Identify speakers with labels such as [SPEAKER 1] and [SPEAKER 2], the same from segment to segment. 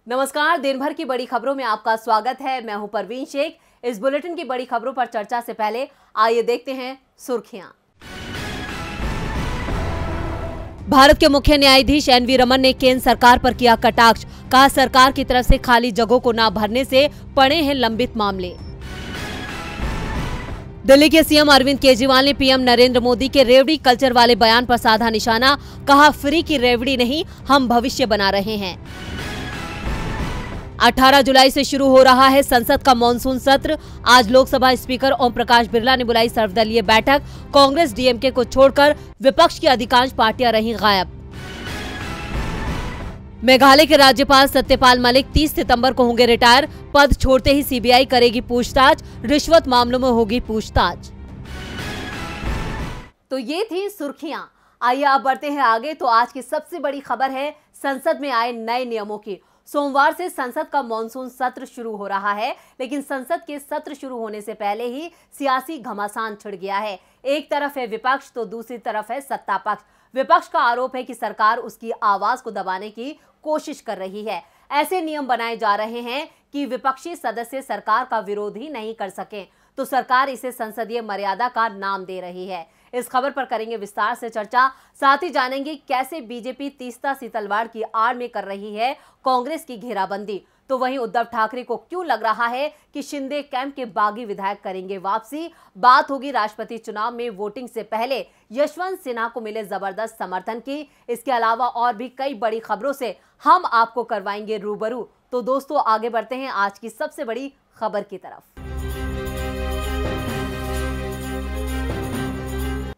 [SPEAKER 1] नमस्कार, दिन भर की बड़ी खबरों में आपका स्वागत है। मैं हूं परवीन शेख। इस बुलेटिन की बड़ी खबरों पर चर्चा से पहले आइए देखते हैं सुर्खियां। भारत के मुख्य न्यायाधीश एनवी रमन ने केंद्र सरकार पर किया कटाक्ष। कहा, सरकार की तरफ से खाली जगहों को न भरने से पड़े हैं लंबित मामले। दिल्ली के सीएम अरविंद केजरीवाल ने पीएम नरेंद्र मोदी के रेवड़ी कल्चर वाले बयान पर साधा निशाना। कहा, फ्री की रेवड़ी नहीं, हम भविष्य बना रहे हैं। 18 जुलाई से शुरू हो रहा है संसद का मॉनसून सत्र। आज लोकसभा स्पीकर ओम प्रकाश बिरला ने बुलाई सर्वदलीय बैठक। कांग्रेस डीएमके को छोड़कर विपक्ष की अधिकांश पार्टियां रहीं गायब। मेघालय के राज्यपाल सत्यपाल मलिक 30 सितंबर को होंगे रिटायर। पद छोड़ते ही सीबीआई करेगी पूछताछ। रिश्वत मामलों में होगी पूछताछ। तो ये थी सुर्खियां। आइए अब बढ़ते हैं आगे। तो आज की सबसे बड़ी खबर है संसद में आए नए नियमों की। सोमवार से संसद का मॉनसून सत्र शुरू हो रहा है, लेकिन संसद के सत्र शुरू होने से पहले ही सियासी घमासान छिड़ गया है। एक तरफ है विपक्ष तो दूसरी तरफ है सत्ता पक्ष। विपक्ष का आरोप है कि सरकार उसकी आवाज को दबाने की कोशिश कर रही है। ऐसे नियम बनाए जा रहे हैं कि विपक्षी सदस्य सरकार का विरोध ही नहीं कर सकें, तो सरकार इसे संसदीय मर्यादा का नाम दे रही है। इस खबर पर करेंगे विस्तार से चर्चा। साथ ही जानेंगे कैसे बीजेपी तीस्ता सीतलवाड़ की आड़ में कर रही है कांग्रेस की घेराबंदी। तो वहीं उद्धव ठाकरे को क्यों लग रहा है कि शिंदे कैंप के बागी विधायक करेंगे वापसी। बात होगी राष्ट्रपति चुनाव में वोटिंग से पहले यशवंत सिन्हा को मिले जबरदस्त समर्थन की। इसके अलावा और भी कई बड़ी खबरों से हम आपको करवाएंगे रूबरू। तो दोस्तों, आगे बढ़ते हैं आज की सबसे बड़ी खबर की तरफ।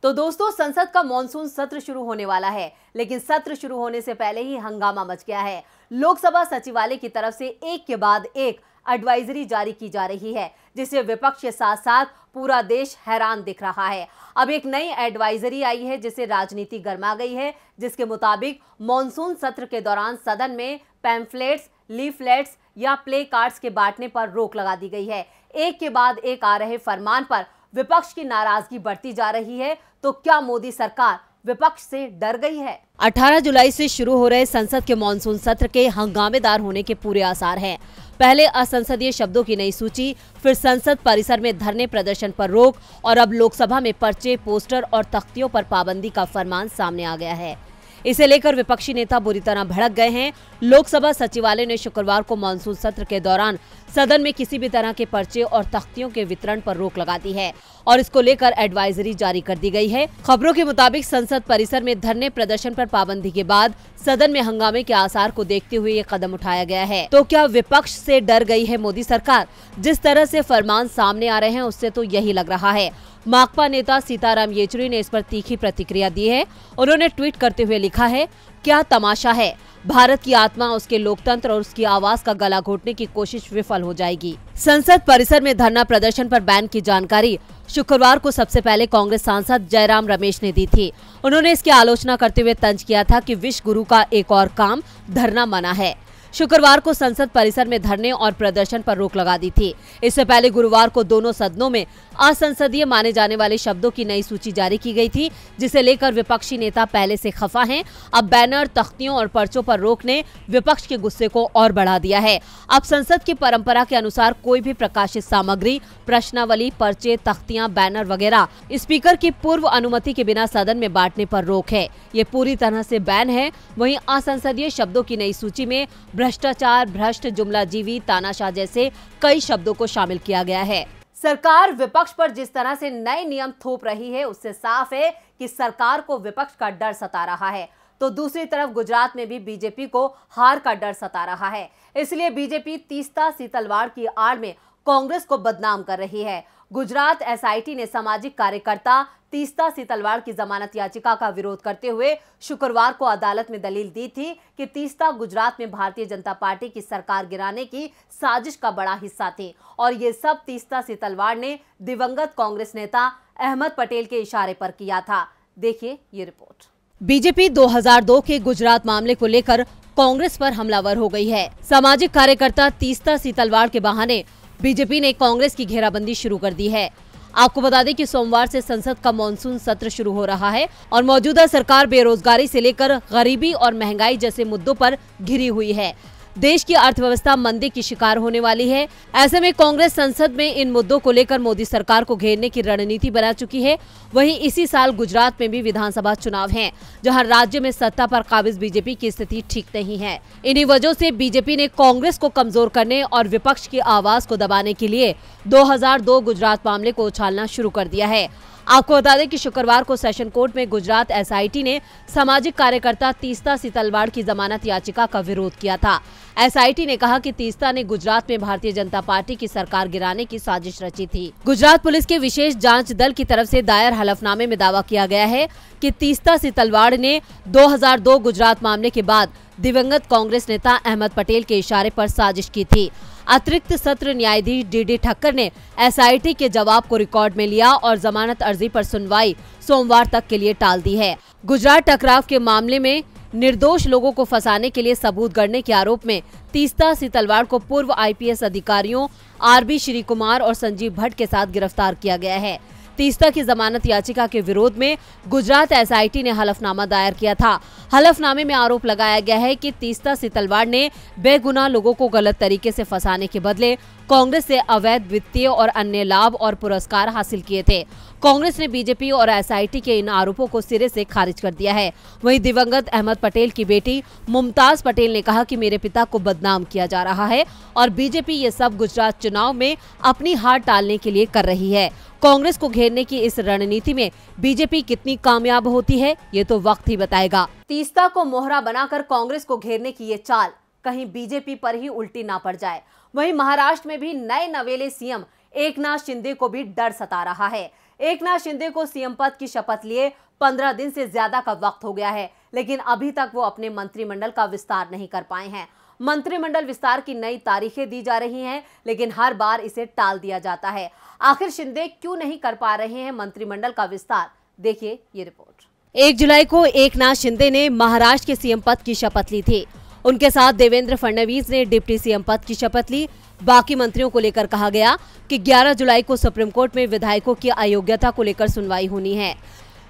[SPEAKER 1] तो दोस्तों, संसद का मॉनसून सत्र शुरू होने वाला है, लेकिन सत्र शुरू होने से पहले ही हंगामा मच गया है। लोकसभा सचिवालय की तरफ से एक के बाद एक एडवाइजरी जारी की जा रही है, जिससे विपक्ष के साथ साथ पूरा देश हैरान दिख रहा है। अब एक नई एडवाइजरी आई है जिससे राजनीति गर्मा गई है, जिसके मुताबिक मॉनसून सत्र के दौरान सदन में पैम्फलेट्स, लीफलेट्स या प्ले कार्ड्स के बांटने पर रोक लगा दी गई है। एक के बाद एक आ रहे फरमान पर विपक्ष की नाराजगी बढ़ती जा रही है। तो क्या मोदी सरकार विपक्ष से डर गई है? 18 जुलाई से शुरू हो रहे संसद के मॉनसून सत्र के हंगामेदार होने के पूरे आसार हैं। पहले असंसदीय शब्दों की नई सूची, फिर संसद परिसर में धरने प्रदर्शन पर रोक और अब लोकसभा में पर्चे, पोस्टर और तख्तियों पर पाबंदी का फरमान सामने आ गया है। इसे लेकर विपक्षी नेता बुरी तरह भड़क गए हैं। लोकसभा सचिवालय ने शुक्रवार को मॉनसून सत्र के दौरान सदन में किसी भी तरह के पर्चे और तख्तियों के वितरण पर रोक लगा दी है और इसको लेकर एडवाइजरी जारी कर दी गई है। खबरों के मुताबिक संसद परिसर में धरने प्रदर्शन पर पाबंदी के बाद सदन में हंगामे के आसार को देखते हुए ये कदम उठाया गया है। तो क्या विपक्ष से डर गई है मोदी सरकार? जिस तरह से फरमान सामने आ रहे हैं उससे तो यही लग रहा है। माकपा नेता सीताराम येचुरी ने इस पर तीखी प्रतिक्रिया दी है। उन्होंने ट्वीट करते हुए लिखा है, क्या तमाशा है, भारत की आत्मा, उसके लोकतंत्र और उसकी आवाज का गला घोटने की कोशिश विफल हो जाएगी। संसद परिसर में धरना प्रदर्शन पर बैन की जानकारी शुक्रवार को सबसे पहले कांग्रेस सांसद जयराम रमेश ने दी थी। उन्होंने इसकी आलोचना करते हुए तंज किया था कि विश्व गुरु का एक और काम, धरना मना है। शुक्रवार को संसद परिसर में धरने और प्रदर्शन पर रोक लगा दी थी। इससे पहले गुरुवार को दोनों सदनों में असंसदीय माने जाने वाले शब्दों की नई सूची जारी की गई थी, जिसे लेकर विपक्षी नेता पहले से खफा हैं। अब बैनर, तख्तियों और पर्चों पर रोक ने विपक्ष के गुस्से को और बढ़ा दिया है। अब संसद की परंपरा के अनुसार कोई भी प्रकाशित सामग्री, प्रश्नावली, पर्चे, तख्तियां, बैनर वगैरह स्पीकर की पूर्व अनुमति के बिना सदन में बांटने पर रोक है। ये पूरी तरह से बैन है। वहीं असंसदीय शब्दों की नई सूची में भ्रष्टाचार, भ्रष्ट, जुमलाजीवी, तानाशाह जैसे कई शब्दों को शामिल किया गया है। सरकार विपक्ष पर जिस तरह से नए नियम थोप रही है उससे साफ है कि सरकार को विपक्ष का डर सता रहा है। तो दूसरी तरफ गुजरात में भी बीजेपी को हार का डर सता रहा है। इसलिए बीजेपी तीस्ता सीतलवाड़ की आड़ में कांग्रेस को बदनाम कर रही है। गुजरात एसआईटी ने सामाजिक कार्यकर्ता तीस्ता सीतलवाड़ की जमानत याचिका का विरोध करते हुए शुक्रवार को अदालत में दलील दी थी कि तीस्ता गुजरात में भारतीय जनता पार्टी की सरकार गिराने की साजिश का बड़ा हिस्सा थे और ये सब तीस्ता सीतलवाड़ ने दिवंगत कांग्रेस नेता अहमद पटेल के इशारे पर किया था। देखिए ये रिपोर्ट। बीजेपी 2002 के गुजरात मामले को लेकर कांग्रेस पर हमलावर हो गई है। सामाजिक कार्यकर्ता तीस्ता सीतलवाड़ के बहाने बीजेपी ने कांग्रेस की घेराबंदी शुरू कर दी है। आपको बता दें कि सोमवार से संसद का मॉनसून सत्र शुरू हो रहा है और मौजूदा सरकार बेरोजगारी से लेकर गरीबी और महंगाई जैसे मुद्दों पर घिरी हुई है। देश की अर्थव्यवस्था मंदी की शिकार होने वाली है। ऐसे में कांग्रेस संसद में इन मुद्दों को लेकर मोदी सरकार को घेरने की रणनीति बना चुकी है। वहीं इसी साल गुजरात में भी विधानसभा चुनाव हैं, जहां राज्य में सत्ता पर काबिज बीजेपी की स्थिति ठीक नहीं है। इन्हीं वजहों से बीजेपी ने कांग्रेस को कमजोर करने और विपक्ष की आवाज को दबाने के लिए 2002 गुजरात मामले को उछालना शुरू कर दिया है। आपको बता दें कि शुक्रवार को सेशन कोर्ट में गुजरात एसआईटी ने सामाजिक कार्यकर्ता तीस्ता सितलवाड़ की जमानत याचिका का विरोध किया था। एसआईटी ने कहा कि तीस्ता ने गुजरात में भारतीय जनता पार्टी की सरकार गिराने की साजिश रची थी। गुजरात पुलिस के विशेष जांच दल की तरफ से दायर हलफनामे में दावा किया गया है कि तीस्ता सितलवाड़ ने 2002 गुजरात मामले के बाद दिवंगत कांग्रेस नेता अहमद पटेल के इशारे पर साजिश की थी। अतिरिक्त सत्र न्यायाधीश डीडी ठक्कर ने एसआईटी के जवाब को रिकॉर्ड में लिया और जमानत अर्जी पर सुनवाई सोमवार तक के लिए टाल दी है। गुजरात टकराव के मामले में निर्दोष लोगों को फंसाने के लिए सबूत गढ़ने के आरोप में तीस्ता सितलवाड़ को पूर्व आईपीएस अधिकारियों आरबी श्री कुमार और संजीव भट्ट के साथ गिरफ्तार किया गया है। तीस्ता की जमानत याचिका के विरोध में गुजरात एसआईटी ने हलफनामा दायर किया था। हलफनामे में आरोप लगाया गया है कि तीस्ता सितलवाड़ ने बेगुनाह लोगों को गलत तरीके से फंसाने के बदले कांग्रेस से अवैध वित्तीय और अन्य लाभ और पुरस्कार हासिल किए थे। कांग्रेस ने बीजेपी और एसआईटी के इन आरोपों को सिरे से खारिज कर दिया है। वहीं दिवंगत अहमद पटेल की बेटी मुमताज पटेल ने कहा कि मेरे पिता को बदनाम किया जा रहा है और बीजेपी ये सब गुजरात चुनाव में अपनी हार टालने के लिए कर रही है। कांग्रेस को घेरने की इस रणनीति में बीजेपी कितनी कामयाब होती है, ये तो वक्त ही बताएगा। तीस्ता को मोहरा बनाकर कांग्रेस को घेरने की ये चाल कहीं बीजेपी पर ही उल्टी ना पड़ जाए। वहीं महाराष्ट्र में भी नए नवेले सीएम एकनाथ शिंदे को भी डर सता रहा है। एकनाथ शिंदे को सीएम पद की शपथ लिए 15 दिन से ज्यादा का वक्त हो गया है, लेकिन अभी तक वो अपने मंत्रिमंडल का विस्तार नहीं कर पाए हैं। मंत्रिमंडल विस्तार की नई तारीखें दी जा रही हैं, लेकिन हर बार इसे टाल दिया जाता है। आखिर शिंदे क्यों नहीं कर पा रहे हैं मंत्रिमंडल का विस्तार? देखिए ये रिपोर्ट। 1 जुलाई को एकनाथ शिंदे ने महाराष्ट्र के सीएम पद की शपथ ली थी। उनके साथ देवेंद्र फडणवीस ने डिप्टी सीएम पद की शपथ ली। बाकी मंत्रियों को लेकर कहा गया कि 11 जुलाई को सुप्रीम कोर्ट में विधायकों की अयोग्यता को लेकर सुनवाई होनी है।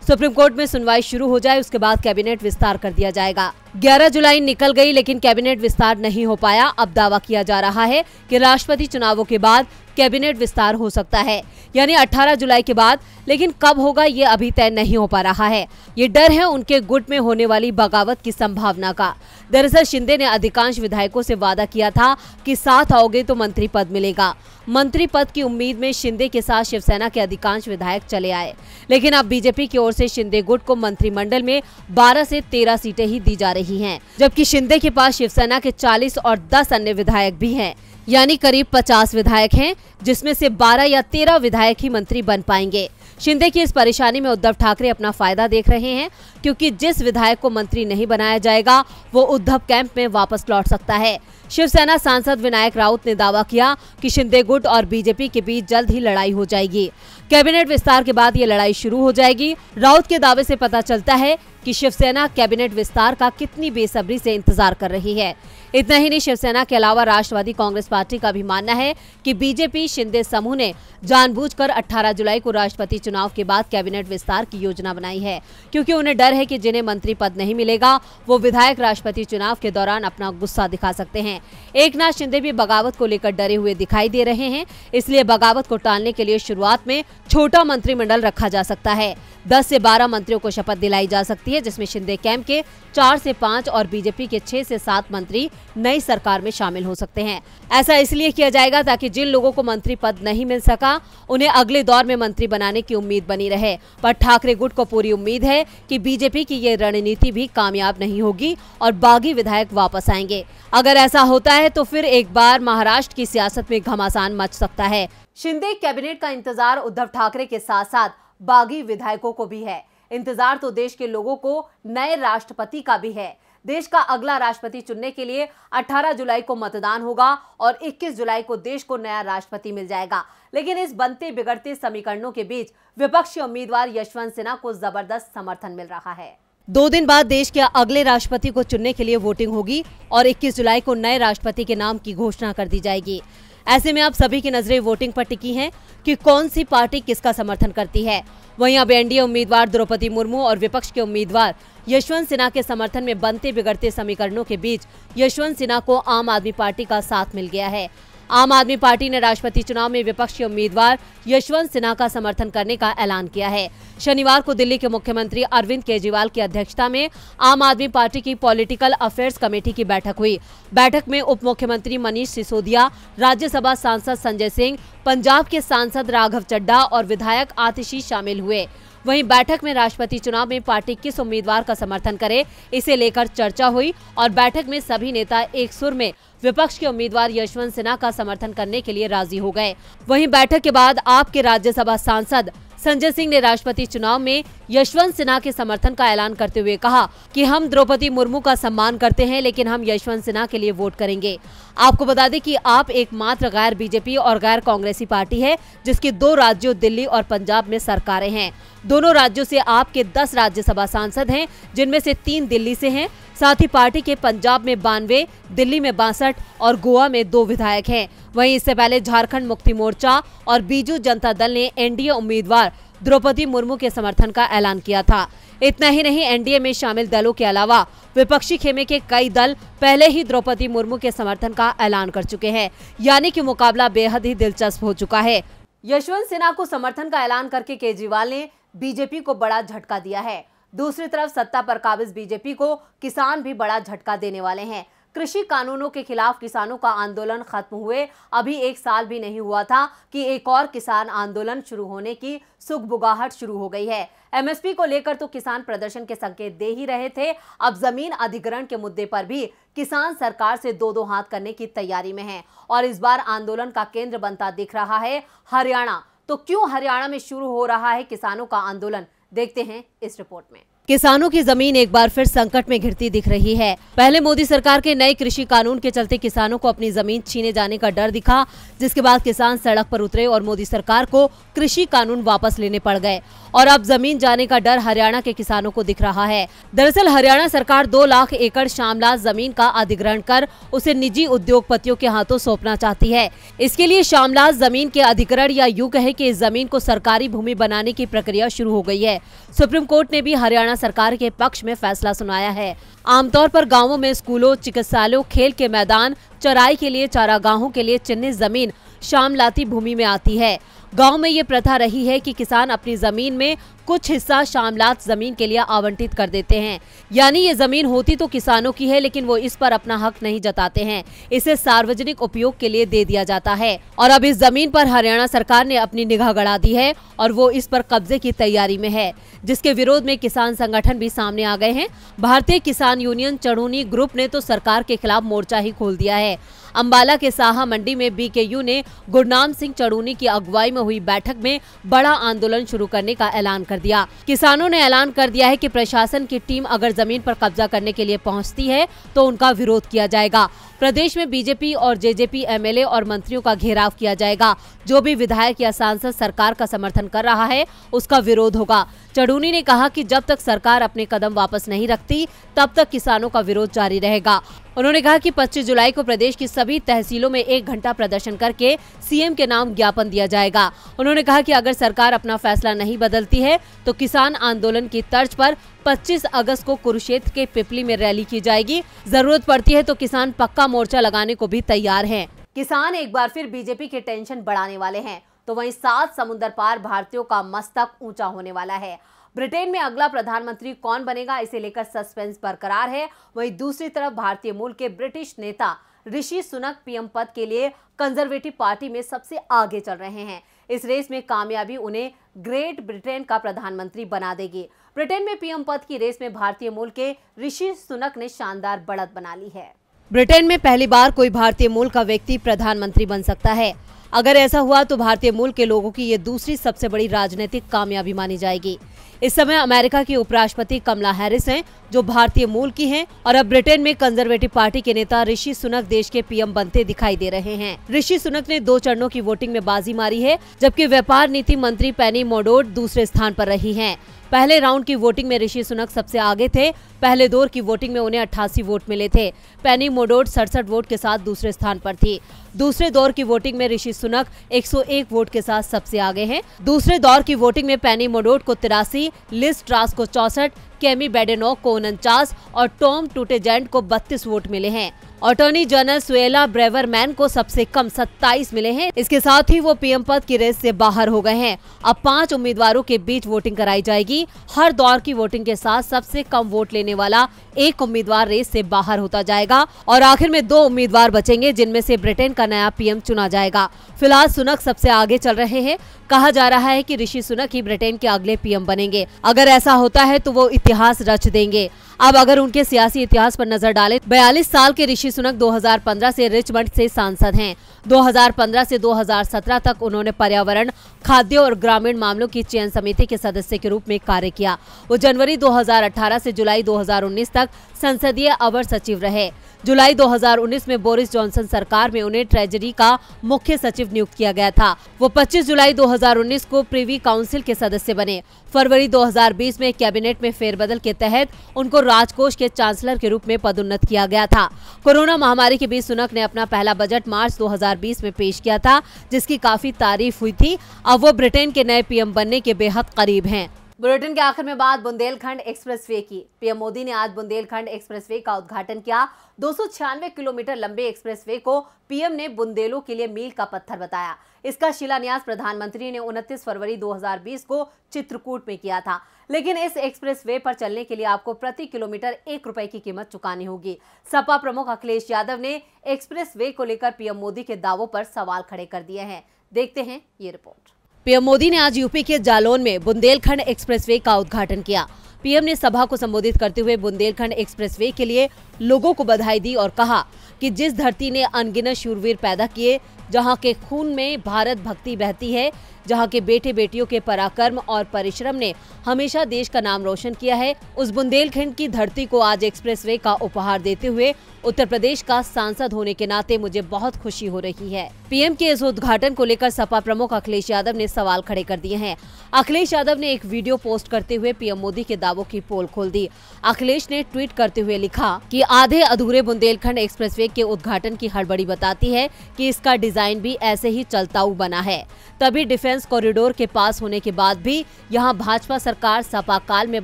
[SPEAKER 1] सुप्रीम कोर्ट में सुनवाई शुरू हो जाए उसके बाद कैबिनेट विस्तार कर दिया जाएगा। 11 जुलाई निकल गई, लेकिन कैबिनेट विस्तार नहीं हो पाया। अब दावा किया जा रहा है कि राष्ट्रपति चुनावों के बाद कैबिनेट विस्तार हो सकता है, यानी 18 जुलाई के बाद। लेकिन कब होगा ये अभी तय नहीं हो पा रहा है। ये डर है उनके गुट में होने वाली बगावत की संभावना का। दरअसल शिंदे ने अधिकांश विधायकों से वादा किया था कि साथ आओगे तो मंत्री पद मिलेगा। मंत्री पद की उम्मीद में शिंदे के साथ शिवसेना के अधिकांश विधायक चले आए, लेकिन अब बीजेपी की ओर से शिंदे गुट को मंत्रिमंडल में 12 से 13 सीटें ही दी जा रही हैं, जबकि शिंदे के पास शिवसेना के 40 और 10 अन्य विधायक भी हैं, यानी करीब 50 विधायक हैं, जिसमें से 12 या 13 विधायक ही मंत्री बन पाएंगे। शिंदे की इस परेशानी में उद्धव ठाकरे अपना फायदा देख रहे हैं, क्योंकि जिस विधायक को मंत्री नहीं बनाया जाएगा वो उद्धव कैंप में वापस लौट सकता है। शिवसेना सांसद विनायक राउत ने दावा किया कि शिंदे गुट और बीजेपी के बीच जल्द ही लड़ाई हो जाएगी। कैबिनेट विस्तार के बाद ये लड़ाई शुरू हो जाएगी। राउत के दावे से पता चलता है कि शिवसेना कैबिनेट विस्तार का कितनी बेसब्री से इंतजार कर रही है। इतना ही नहीं, शिवसेना के अलावा राष्ट्रवादी कांग्रेस पार्टी का भी मानना है कि बीजेपी शिंदे समूह ने जानबूझकर 18 जुलाई को राष्ट्रपति चुनाव के बाद कैबिनेट विस्तार की योजना बनाई है, क्योंकि उन्हें डर है कि जिन्हें मंत्री पद नहीं मिलेगा वो विधायक राष्ट्रपति चुनाव के दौरान अपना गुस्सा दिखा सकते हैं। एकनाथ शिंदे भी बगावत को लेकर डरे हुए दिखाई दे रहे हैं, इसलिए बगावत को टालने के लिए शुरुआत में छोटा मंत्रिमंडल रखा जा सकता है। 10 से 12 मंत्रियों को शपथ दिलाई जा सकती है, जिसमें शिंदे कैंप के 4 से 5 और बीजेपी के 6 से 7 मंत्री नई सरकार में शामिल हो सकते हैं। ऐसा इसलिए किया जाएगा ताकि जिन लोगों को मंत्री पद नहीं मिल सका उन्हें अगले दौर में मंत्री बनाने की उम्मीद बनी रहे। पर ठाकरे गुट को पूरी उम्मीद है कि बीजेपी की ये रणनीति भी कामयाब नहीं होगी और बागी विधायक वापस आएंगे। अगर ऐसा होता है तो फिर एक बार महाराष्ट्र की सियासत में घमासान मच सकता है। शिंदे कैबिनेट का इंतजार उद्धव ठाकरे के साथ साथ बागी विधायकों को भी है। इंतजार तो देश के लोगों को नए राष्ट्रपति का भी है। देश का अगला राष्ट्रपति चुनने के लिए 18 जुलाई को मतदान होगा और 21 जुलाई को देश को नया राष्ट्रपति मिल जाएगा। लेकिन इस बनते बिगड़ते समीकरणों के बीच विपक्षी उम्मीदवार यशवंत सिन्हा को जबरदस्त समर्थन मिल रहा है। 2 दिन बाद देश के अगले राष्ट्रपति को चुनने के लिए वोटिंग होगी और 21 जुलाई को नए राष्ट्रपति के नाम की घोषणा कर दी जाएगी। ऐसे में अब सभी की नजरें वोटिंग पर टिकी हैं कि कौन सी पार्टी किसका समर्थन करती है। वहीं अब एनडीए उम्मीदवार द्रौपदी मुर्मू और विपक्ष के उम्मीदवार यशवंत सिन्हा के समर्थन में बनते बिगड़ते समीकरणों के बीच यशवंत सिन्हा को आम आदमी पार्टी का साथ मिल गया है। आम आदमी पार्टी ने राष्ट्रपति चुनाव में विपक्ष के उम्मीदवार यशवंत सिन्हा का समर्थन करने का ऐलान किया है। शनिवार को दिल्ली के मुख्यमंत्री अरविंद केजरीवाल की अध्यक्षता में आम आदमी पार्टी की पॉलिटिकल अफेयर्स कमेटी की बैठक हुई। बैठक में उप मुख्यमंत्री मनीष सिसोदिया, राज्यसभा सांसद संजय सिंह, पंजाब के सांसद राघव चड्ढा और विधायक आतिशी शामिल हुए। वहीं बैठक में राष्ट्रपति चुनाव में पार्टी किस उम्मीदवार का समर्थन करे, इसे लेकर चर्चा हुई और बैठक में सभी नेता एक सुर में विपक्ष के उम्मीदवार यशवंत सिन्हा का समर्थन करने के लिए राजी हो गए। वहीं बैठक के बाद आप के राज्यसभा सांसद संजय सिंह ने राष्ट्रपति चुनाव में यशवंत सिन्हा के समर्थन का ऐलान करते हुए कहा कि हम द्रौपदी मुर्मू का सम्मान करते हैं, लेकिन हम यशवंत सिन्हा के लिए वोट करेंगे। आपको बता दें कि आप एकमात्र गैर बीजेपी और गैर कांग्रेसी पार्टी है जिसकी 2 राज्यों दिल्ली और पंजाब में सरकारें हैं। दोनों राज्यों से आपके 10 राज्यसभा सांसद हैं, जिनमें से 3 दिल्ली से हैं। साथ ही पार्टी के पंजाब में 92, दिल्ली में 62 और गोवा में 2 विधायक हैं। वहीं इससे पहले झारखंड मुक्ति मोर्चा और बीजू जनता दल ने एनडीए उम्मीदवार द्रौपदी मुर्मू के समर्थन का ऐलान किया था। इतना ही नहीं, एनडीए में शामिल दलों के अलावा विपक्षी खेमे के कई दल पहले ही द्रौपदी मुर्मू के समर्थन का ऐलान कर चुके हैं, यानी कि मुकाबला बेहद ही दिलचस्प हो चुका है। यशवंत सिन्हा को समर्थन का ऐलान करके केजरीवाल ने बीजेपी को बड़ा झटका दिया है। दूसरी तरफ सत्ता पर काबिज बीजेपी को किसान भी बड़ा झटका देने वाले हैं। कृषि कानूनों के खिलाफ किसानों का आंदोलन खत्म हुए अभी 1 साल भी नहीं हुआ था कि एक और किसान आंदोलन शुरू होने की सुगबुगाहट शुरू हो गई है। एमएसपी को लेकर तो किसान प्रदर्शन के संकेत दे ही रहे थे, अब जमीन अधिग्रहण के मुद्दे पर भी किसान सरकार से 2-2 हाथ करने की तैयारी में है और इस बार आंदोलन का केंद्र बनता दिख रहा है हरियाणा। तो क्यों हरियाणा में शुरू हो रहा है किसानों का आंदोलन, देखते हैं इस रिपोर्ट में। किसानों की जमीन एक बार फिर संकट में घिरती दिख रही है। पहले मोदी सरकार के नए कृषि कानून के चलते किसानों को अपनी जमीन छीने जाने का डर दिखा, जिसके बाद किसान सड़क पर उतरे और मोदी सरकार को कृषि कानून वापस लेने पड़ गए और अब जमीन जाने का डर हरियाणा के किसानों को दिख रहा है। दरअसल हरियाणा सरकार 2 लाख एकड़ शामलात जमीन का अधिग्रहण कर उसे निजी उद्योगपतियों के हाथों सौंपना चाहती है। इसके लिए शामलात जमीन के अधिग्रहण या यूं कहे कि इस जमीन को सरकारी भूमि बनाने की प्रक्रिया शुरू हो गई है। सुप्रीम कोर्ट ने भी हरियाणा सरकार के पक्ष में फैसला सुनाया है। आमतौर पर गांवों में स्कूलों, चिकित्सालयों, खेल के मैदान, चराई के लिए चारागाहों के लिए चिन्हित जमीन शामलाती भूमि में आती है। गांव में ये प्रथा रही है कि किसान अपनी जमीन में कुछ हिस्सा शामलात जमीन के लिए आवंटित कर देते हैं, यानी ये जमीन होती तो किसानों की है, लेकिन वो इस पर अपना हक नहीं जताते हैं, इसे सार्वजनिक उपयोग के लिए दे दिया जाता है। और अब इस जमीन पर हरियाणा सरकार ने अपनी निगाह गड़ा दी है और वो इस पर कब्जे की तैयारी में है, जिसके विरोध में किसान संगठन भी सामने आ गए हैं। भारतीय किसान यूनियन चढ़ूनी ग्रुप ने तो सरकार के खिलाफ मोर्चा ही खोल दिया है। अंबाला के साहा मंडी में बीकेयू ने गुरनाम सिंह चढ़ूनी की अगुवाई में हुई बैठक में बड़ा आंदोलन शुरू करने का ऐलान कर दिया। किसानों ने ऐलान कर दिया है कि प्रशासन की टीम अगर जमीन पर कब्जा करने के लिए पहुंचती है तो उनका विरोध किया जाएगा। प्रदेश में बीजेपी और जेजेपी एमएलए और मंत्रियों का घेराव किया जाएगा। जो भी विधायक या सांसद सरकार का समर्थन कर रहा है उसका विरोध होगा। चढ़ूनी ने कहा कि जब तक सरकार अपने कदम वापस नहीं रखती तब तक किसानों का विरोध जारी रहेगा। उन्होंने कहा कि 25 जुलाई को प्रदेश की सभी तहसीलों में 1 घंटा प्रदर्शन करके सीएम के नाम ज्ञापन दिया जाएगा। उन्होंने कहा कि अगर सरकार अपना फैसला नहीं बदलती है तो किसान आंदोलन की तर्ज पर 25 अगस्त को कुरुक्षेत्र के पिपली में रैली की जाएगी। जरूरत पड़ती है तो किसान पक्का मोर्चा लगाने को भी तैयार हैं। किसान एक बार फिर बीजेपी के टेंशन बढ़ाने वाले हैं, तो वहीं 7 समुद्र पार भारतीयों का मस्तक ऊंचा होने वाला है। ब्रिटेन में अगला प्रधानमंत्री कौन बनेगा, इसे लेकर सस्पेंस बरकरार है। वहीं दूसरी तरफ भारतीय मूल के ब्रिटिश नेता ऋषि सुनक पीएम पद के लिए कंजर्वेटिव पार्टी में सबसे आगे चल रहे हैं। इस रेस में कामयाबी उन्हें ग्रेट ब्रिटेन का प्रधानमंत्री बना देगी। ब्रिटेन में पीएम पद की रेस में भारतीय मूल के ऋषि सुनक ने शानदार बढ़त बना ली है। ब्रिटेन में पहली बार कोई भारतीय मूल का व्यक्ति प्रधानमंत्री बन सकता है। अगर ऐसा हुआ तो भारतीय मूल के लोगों की ये दूसरी सबसे बड़ी राजनीतिक कामयाबी मानी जाएगी। इस समय अमेरिका की उपराष्ट्रपति कमला हैरिस हैं, जो भारतीय मूल की हैं, और अब ब्रिटेन में कंजर्वेटिव पार्टी के नेता ऋषि सुनक देश के पीएम बनते दिखाई दे रहे हैं। ऋषि सुनक ने 2 चरणों की वोटिंग में बाजी मारी है, जबकि व्यापार नीति मंत्री पेनी मोडोड दूसरे स्थान पर रही हैं। पहले राउंड की वोटिंग में ऋषि सुनक सबसे आगे थे। पहले दौर की वोटिंग में उन्हें 88 वोट मिले थे। पेनी मोडोड 67 वोट के साथ दूसरे स्थान पर थी। दूसरे दौर की वोटिंग में ऋषि सुनक 101 वोट के साथ सबसे आगे हैं। दूसरे दौर की वोटिंग में पेनी मोडोड को 83, लिज ट्रास को 64, केमी बेडेनॉक को 49 और टॉम टूटेजेंट को 32 वोट मिले हैं। अटॉर्नी जनरल सुएला ब्रेवरमैन को सबसे कम 27 मिले हैं। इसके साथ ही वो पीएम पद की रेस से बाहर हो गए हैं। अब 5 उम्मीदवारों के बीच वोटिंग कराई जाएगी। हर दौर की वोटिंग के साथ सबसे कम वोट लेने वाला एक उम्मीदवार रेस से बाहर होता जाएगा और आखिर में 2 उम्मीदवार बचेंगे, जिनमें से ब्रिटेन का नया पीएम चुना जाएगा। फिलहाल सुनक सबसे आगे चल रहे हैं। कहा जा रहा है कि ऋषि सुनक ही ब्रिटेन के अगले पीएम बनेंगे। अगर ऐसा होता है तो वो इतिहास रच देंगे। अब अगर उनके सियासी इतिहास पर नजर डालें, 42 साल के ऋषि सुनक 2015 से रिचमंड से सांसद हैं। 2015 से 2017 तक उन्होंने पर्यावरण, खाद्य और ग्रामीण मामलों की चयन समिति के सदस्य के रूप में कार्य किया। वो जनवरी 2018 से जुलाई 2019 तक संसदीय अवर सचिव रहे। जुलाई 2019 में बोरिस जॉनसन सरकार में उन्हें ट्रेजरी का मुख्य सचिव नियुक्त किया गया था। वो 25 जुलाई 2019 को प्रीवी काउंसिल के सदस्य बने। फरवरी 2020 में कैबिनेट में फेरबदल के तहत उनको राजकोष के चांसलर के रूप में पदोन्नत किया गया था। कोरोना महामारी के बीच सुनक ने अपना पहला बजट मार्च 2020 में पेश किया था, जिसकी काफी तारीफ हुई थी। अब वो ब्रिटेन के नए पीएम बनने के बेहद करीब हैं। बुलेटिन के आखिर में बात बुंदेलखंड एक्सप्रेसवे की। पीएम मोदी ने आज बुंदेलखंड एक्सप्रेसवे का उद्घाटन किया। 296 किलोमीटर लंबे एक्सप्रेसवे को पीएम ने बुंदेलों के लिए मील का पत्थर बताया। इसका शिलान्यास प्रधानमंत्री ने 29 फरवरी 2020 को चित्रकूट में किया था। लेकिन इस एक्सप्रेसवे पर चलने के लिए आपको प्रति किलोमीटर 1 रुपए की कीमत चुकानी होगी। सपा प्रमुख अखिलेश यादव ने एक्सप्रेसवे को लेकर पीएम मोदी के दावों पर सवाल खड़े कर दिए हैं। देखते हैं ये रिपोर्ट। पीएम मोदी ने आज यूपी के जालौन में बुंदेलखंड एक्सप्रेसवे का उद्घाटन किया। पीएम ने सभा को संबोधित करते हुए बुंदेलखंड एक्सप्रेसवे के लिए लोगों को बधाई दी और कहा कि जिस धरती ने अनगिनत शूरवीर पैदा किए, जहां के खून में भारत भक्ति बहती है, जहां के बेटे बेटियों के पराक्रम और परिश्रम ने हमेशा देश का नाम रोशन किया है, उस बुंदेलखंड की धरती को आज एक्सप्रेसवे का उपहार देते हुए उत्तर प्रदेश का सांसद होने के नाते मुझे बहुत खुशी हो रही है। पीएम के इस उद्घाटन को लेकर सपा प्रमुख अखिलेश यादव ने सवाल खड़े कर दिए हैं। अखिलेश यादव ने एक वीडियो पोस्ट करते हुए पीएम मोदी के दावों की पोल खोल दी। अखिलेश ने ट्वीट करते हुए लिखा कि आधे अधूरे बुंदेलखंड एक्सप्रेसवे के उद्घाटन की हड़बड़ी बताती है कि इसका डिजाइन भी ऐसे ही चलताऊ बना है। तभी डिफेंस कॉरिडोर के पास होने के बाद भी यहाँ भाजपा सरकार सपा काल में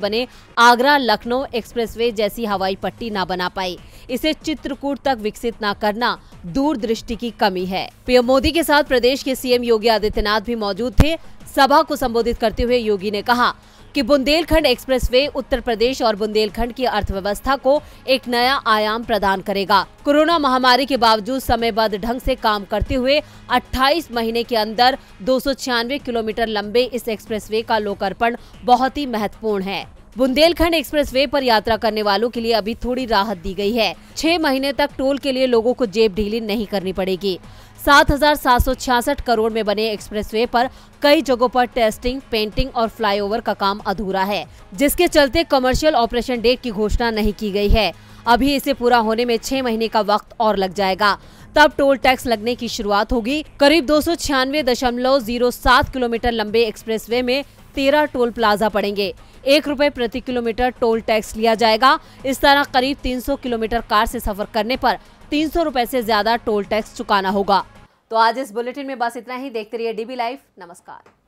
[SPEAKER 1] बने आगरा लखनऊ एक्सप्रेसवे जैसी हवाई पट्टी न बना पाई। इसे चित्रकूट तक विकसित न करना दूरदृष्टि की कमी है। पीएम मोदी के साथ प्रदेश के सीएम योगी आदित्यनाथ भी मौजूद थे। सभा को संबोधित करते हुए योगी ने कहा कि बुंदेलखंड एक्सप्रेसवे उत्तर प्रदेश और बुंदेलखंड की अर्थव्यवस्था को एक नया आयाम प्रदान करेगा। कोरोना महामारी के बावजूद समयबद्ध ढंग से काम करते हुए 28 महीने के अंदर 296 किलोमीटर लंबे इस एक्सप्रेसवे का लोकार्पण बहुत ही महत्वपूर्ण है। बुंदेलखंड एक्सप्रेसवे पर यात्रा करने वालों के लिए अभी थोड़ी राहत दी गई है। 6 महीने तक टोल के लिए लोगों को जेब ढीली नहीं करनी पड़ेगी। 7,766 करोड़ में बने एक्सप्रेसवे पर कई जगहों पर टेस्टिंग, पेंटिंग और फ्लाईओवर का काम अधूरा है, जिसके चलते कमर्शियल ऑपरेशन डेट की घोषणा नहीं की गई है। अभी इसे पूरा होने में 6 महीने का वक्त और लग जाएगा, तब टोल टैक्स लगने की शुरुआत होगी। करीब 296.07 किलोमीटर लंबे एक्सप्रेसवे में 13 टोल प्लाजा पड़ेंगे। 1 रुपए प्रति किलोमीटर टोल टैक्स लिया जाएगा। इस तरह करीब 300 किलोमीटर कार से सफर करने पर 300 रुपए से ज्यादा टोल टैक्स चुकाना होगा। तो आज इस बुलेटिन में बस इतना ही। देखते रहिए डीबी लाइव। नमस्कार।